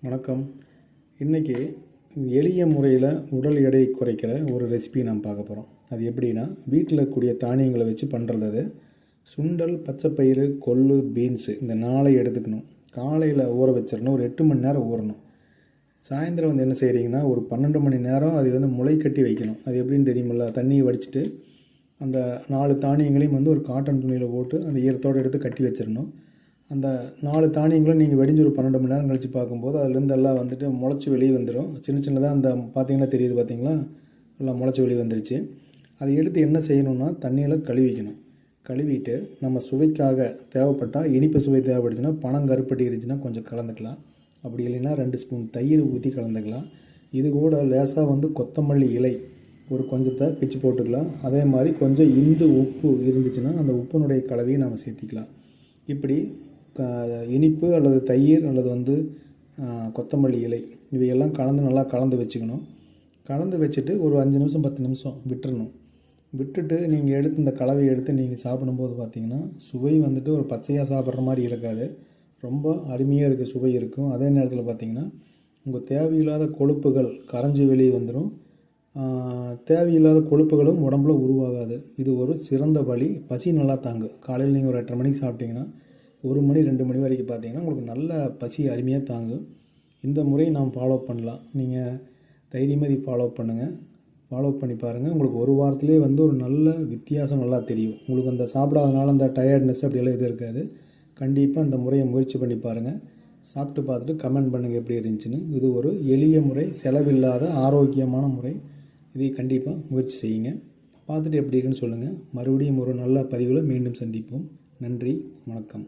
வணக்கம். இன்றைக்கி எளிய முறையில் உடல் எடை குறைக்கிற ஒரு ரெசிபி நாம் பார்க்க போகிறோம். அது எப்படின்னா, வீட்டில் இருக்கக்கூடிய தானியங்களை வச்சு பண்ணுறது. அது சுண்டல், பச்சைப்பயிறு, கொள்ளு, பீன்ஸு இந்த 4 எடுத்துக்கணும். காலையில் ஊற வச்சிடணும். ஒரு 8 மணி நேரம் ஊறணும். சாயந்தரம் என்ன செய்கிறீங்கன்னா, ஒரு 12 மணி நேரம் அது முளை கட்டி வைக்கணும். அது எப்படின்னு தெரியுமில்ல, தண்ணியை வடிச்சிட்டு அந்த 4 தானியங்களையும் ஒரு காட்டன் துணியில் போட்டு அந்த ஈரத்தோடு எடுத்து கட்டி வச்சிடணும். அந்த 4 தானியங்களும் நீங்கள் வெடிஞ்சு ஒரு 12 மணி நேரம் கழித்து பார்க்கும்போது அதுலேருந்து எல்லாம் முளைச்சி வெளியே வந்துடும். சின்னதாக அந்த பார்த்திங்கன்னா தெரியுது, பார்த்திங்களா, எல்லாம் முளைச்சி வெளியே வந்துருச்சு. அதை எடுத்து என்ன செய்யணும்னா, தண்ணியில் கழுவிக்கணும். கழுவிட்டு நம்ம சுவைக்காக தேவைப்பட்டால், இனிப்பு சுவை தேவைப்பட்டுச்சுன்னா பனங்கருப்பட்டி இருந்துச்சுன்னா கொஞ்சம் கலந்துக்கலாம். அப்படி இல்லைன்னா 2 ஸ்பூன் தயிர் ஊற்றி கலந்துக்கலாம். இது கூட லேசாக கொத்தமல்லி இலை ஒரு கொஞ்சத்தை பிச்சு போட்டுக்கலாம். அதே மாதிரி கொஞ்சம் இந்து உப்பு இருந்துச்சுன்னா அந்த உப்பினுடைய கலவையை நம்ம சேர்த்திக்கலாம். இப்படி இனிப்பு அல்லது தயிர் அல்லது கொத்தமல்லி இலை இவையெல்லாம் நல்லா கலந்து வச்சுக்கணும். கலந்து வச்சுட்டு ஒரு 5 நிமிஷம் 10 நிமிஷம் விட்டுறணும். விட்டுட்டு நீங்கள் எடுத்து இந்த கலவையை எடுத்து நீங்கள் சாப்பிடும்போது பார்த்திங்கன்னா, சுவை ஒரு பச்சையாக சாப்பிட்ற மாதிரி இருக்காது. ரொம்ப அருமையாக இருக்குது, சுவை இருக்கும். அதே நேரத்தில் பார்த்திங்கன்னா, உங்கள் தேவையில்லாத கொழுப்புகள் கரைஞ்சி வெளியே வந்துடும். தேவையில்லாத கொழுப்புகளும் உடம்புல உருவாகாது. இது ஒரு சிறந்த வழி. பசி நல்லா தாங்கும். காலையில் நீங்கள் ஒரு 8:30 மணிக்கு சாப்பிட்டிங்கன்னா 1 மணி 2 மணி வரைக்கும் பார்த்தீங்கன்னா உங்களுக்கு நல்ல பசி அருமையாக தாங்கும். இந்த முறையை நாம் ஃபாலோ பண்ணலாம். நீங்கள் தைரியமாக இதை ஃபாலோ பண்ணுங்கள். ஃபாலோ பண்ணி பாருங்கள். உங்களுக்கு ஒரு வாரத்திலே ஒரு நல்ல வித்தியாசம் நல்லா தெரியும். உங்களுக்கு அந்த சாப்பிடாதனால அந்த டயர்ட்னஸ் அப்படியெல்லாம் எதுவும் இருக்காது. கண்டிப்பாக இந்த முறையை முயற்சி பண்ணி பாருங்கள். சாப்பிட்டு பார்த்துட்டு கமெண்ட் பண்ணுங்கள் எப்படி இருந்துச்சுன்னு. இது ஒரு எளிய முறை, செலவில்லாத ஆரோக்கியமான முறை. இதை கண்டிப்பாக முயற்சி செய்யுங்க. பார்த்துட்டு எப்படி இருக்குன்னு சொல்லுங்கள். மறுபடியும் ஒரு நல்ல பதிவில் மீண்டும் சந்திப்போம். நன்றி, வணக்கம்.